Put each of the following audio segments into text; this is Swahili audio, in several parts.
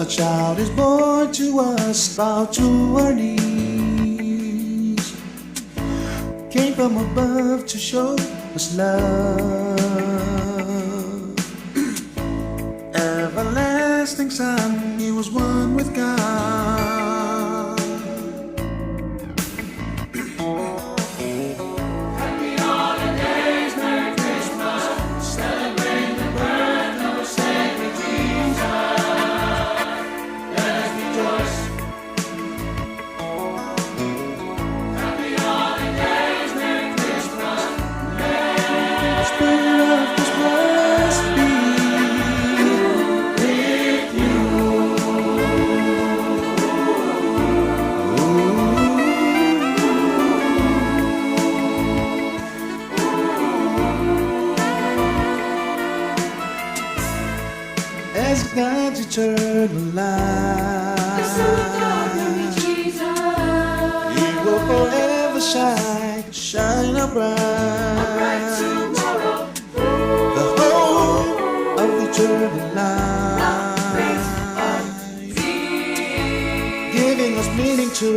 A child is born to us, bow to our knees. Came from above to show us love. Everlasting Son, He was one with God. Happy holidays, Merry Christmas, celebrate the birth of our Savior Jesus. Let us rejoice. Happy holidays, Merry Christmas, The Spirit of Christmas be with you. as God's eternal light. The Son of God, Merry Jesus. He will forever shine up Bright bright. tomorrow, The hope of eternal Prince life, of Peace. giving us meaning to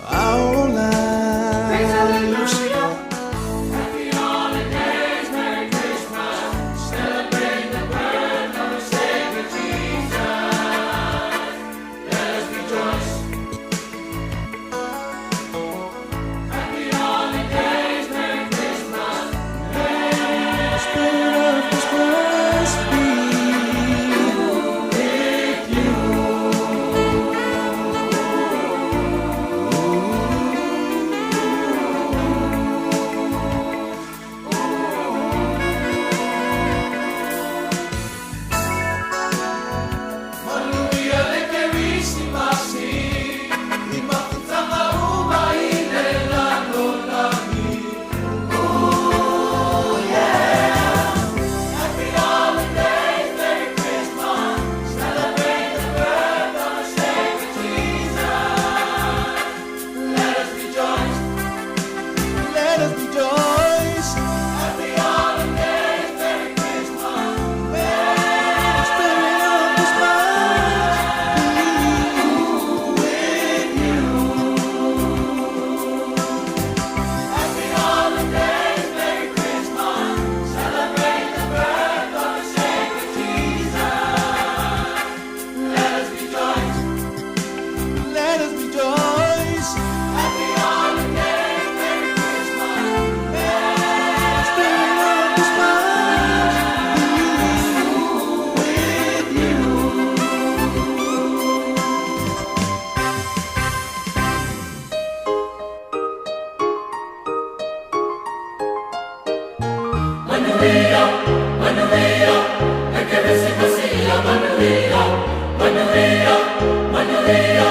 our Praise lives. hallelujah. Happy holidays, Merry Christmas. Celebrate the birth of our Savior Jesus. Let us rejoice. Happy holidays, Merry Christmas. The Spirit of Christmas be With you. Manuia le carissima sì, mi baffuta la ruba nella collami. Oh yeah! Happy holidays, Merry Christmas, celebrate the birth of our Savior Jesus. Let us rejoice. Let us rejoice. Happy holidays, Merry Christmas. The Spirit of Christmas With you. Happy holidays, Merry Christmas. Celebrate the birth of our Savior Jesus. Let us rejoice. let us rejoice. Happy holidays, Merry Christmas. The Spirit of Christmas With you. Manuia, Manuia, e che avessi passia, Manuia, Manuia, Manuia,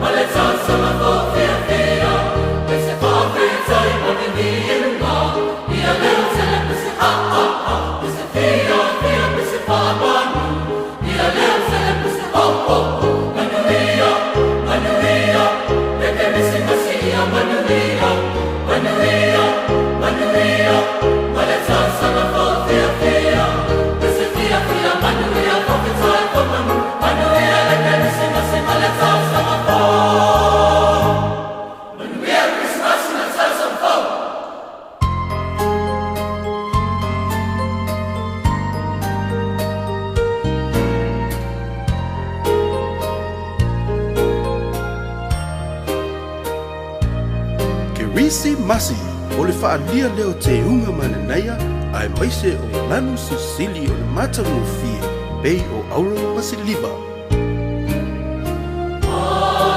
ma le salsa ma via via, e se fa pizza i bambini in ma, io devo se le pesse e se via via e se fa banu, io devo se le pesse Manuia, Manuia, e che avessi passia, Manuia, Manuia, Manuia, ma le salsa ma via via, e se via via, Manuia, fa pizza e fa banu, Manuia, le che avessi passia, ma le salsa ma Manuia, Christmas, ma salsa ma Kerisi Masi, o le whaalia leo te unga mananaia, ai maise o lanu Sicily o le matamu fie, bei o Auro Pasiliva. Oh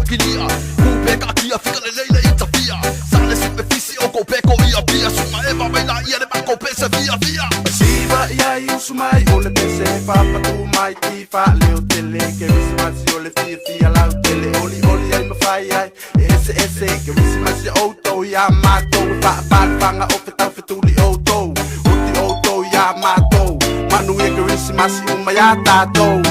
kilia Kupeka kia fika leila itafia Sale sipe fisi o kopeko ia pia Suma eva meila ia de bako pesa via via Siva ia iusumai ole pese Papa tu mai tifa leo tele Que visimasi ole fia fia lau tele Oli oli ai mawhai ai Ese ese que visimasi auto ia mato Fanga o fetau fetuli auto Uti auto ia mato Manu e que visimasi umaya tato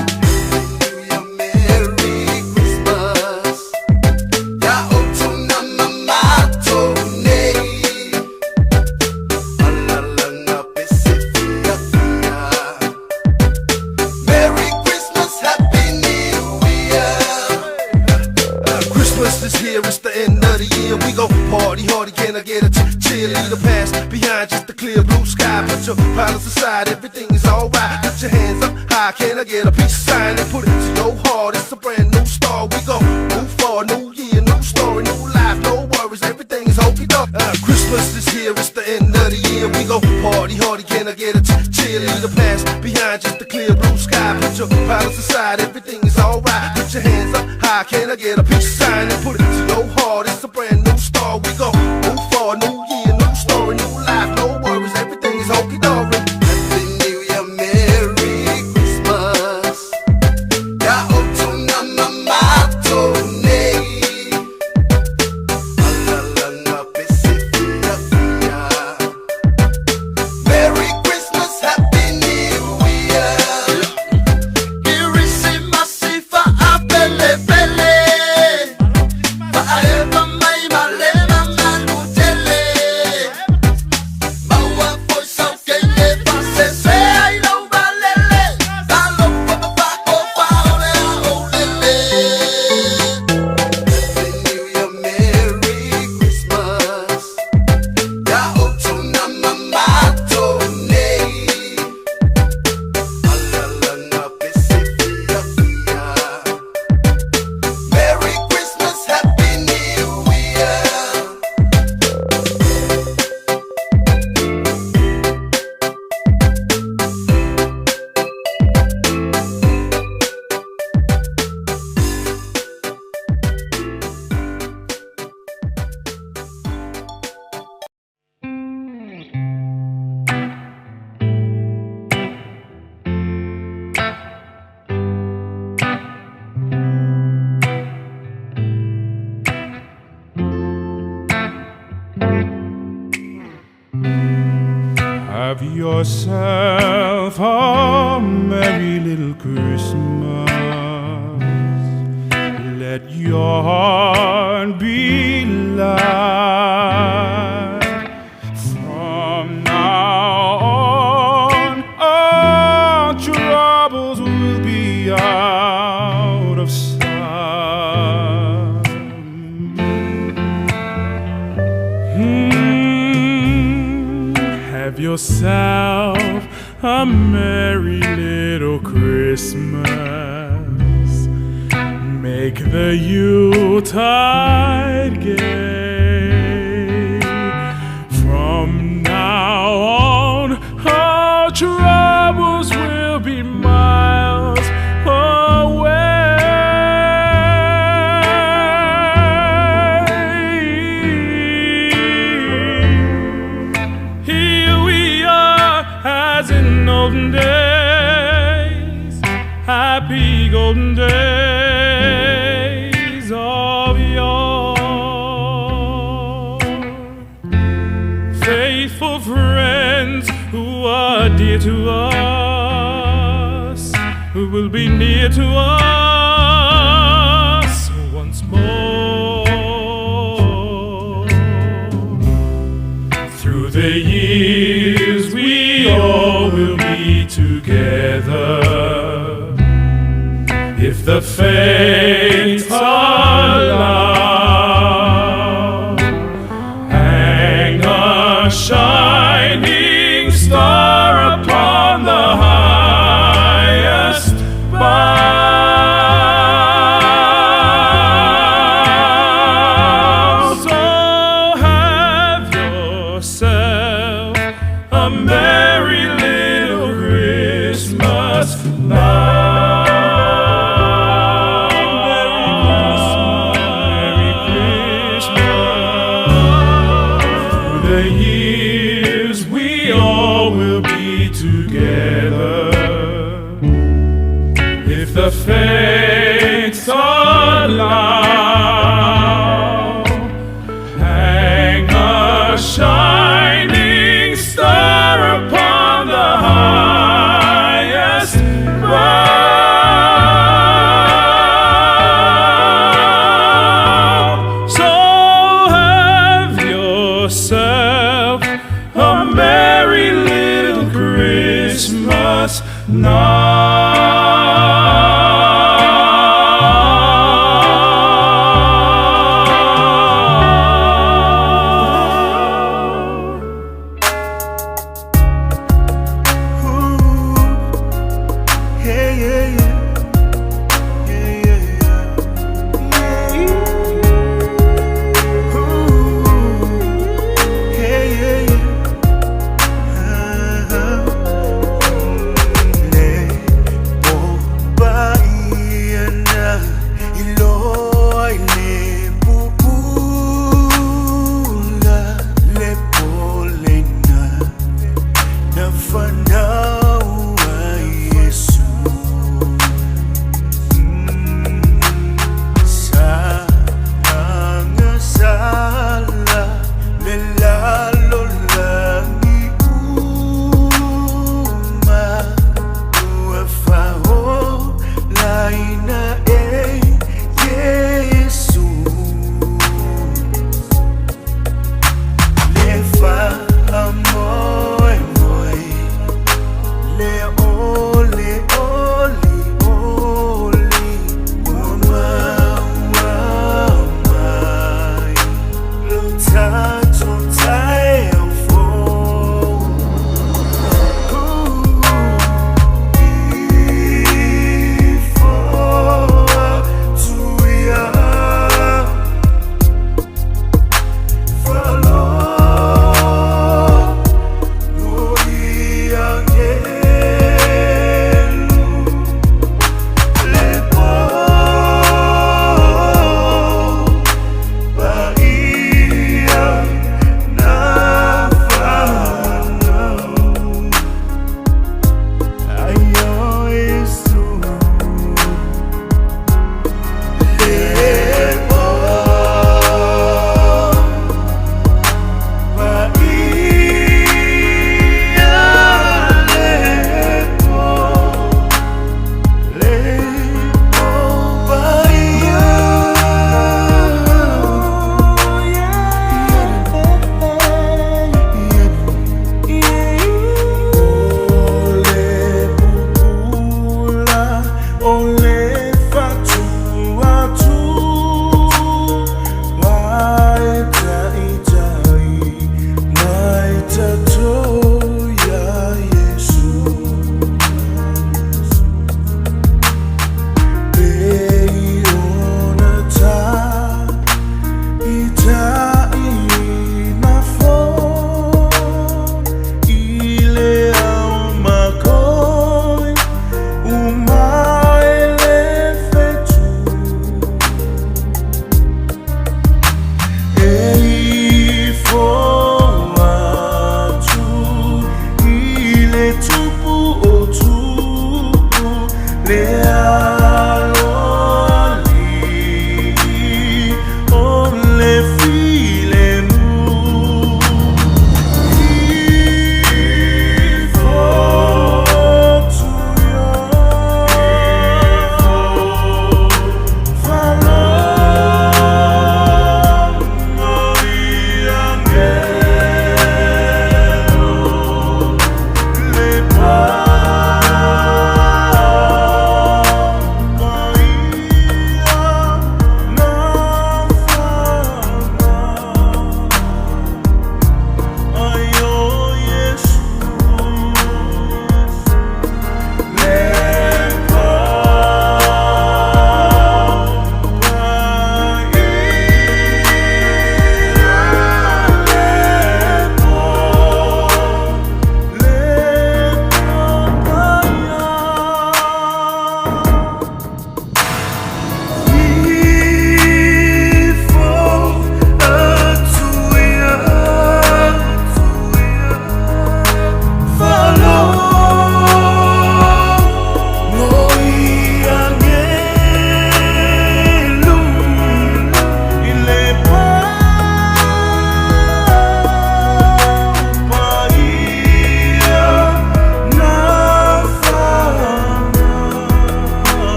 Is here, it's the end of the year. We go party hardy, can I get a cheerleader pass? Behind just the clear blue sky. Put your problems aside, everything is alright. Put your hands up high, can I get a peace sign? And put it to your heart, it's a brand new start. We go move forward, new year, new story, new life, no worries, everything is okey doke. Christmas is here, it's the end of the year. We go party hardy, can I get a cheerleader pass? Behind just the clear blue sky. Put your problems aside, everything is alright. Put your hands up high, can I get a peace sign? And put it to your heart, it's a brand new start. We go move forward, new year, new story, new life, no worries, everything is okey doke. Happy New Year, Merry Christmas. Ya otuna mamato nei. Alalanga pesifia fia. Merry Christmas, Happy New Year. Kirisimasi fa apele pele. Paeva mai malema ngalutele. Bawa foi sau que le passe se ai lo balele. Dalo papa o paole a olele. Happy New Year, Merry Christmas. Ya otuna mamato nei. Alalanga pesifia fia. Merry Christmas, Happy New Year. Have yourself a merry little Christmas. Let your heart be light. From now on, all troubles will be out of sight. Have yourself a merry little Christmas. Make the Yuletide gay. From now on, all troubles will be miles away. Here we are, as in olden days, happy golden days of yore. Faithful friends who are dear to us, who will be near to us once more. Through the years we all will be together, if the fates allow. Hang a shining star upon the highest bough. So have yourself a merry little Christmas now. Merry No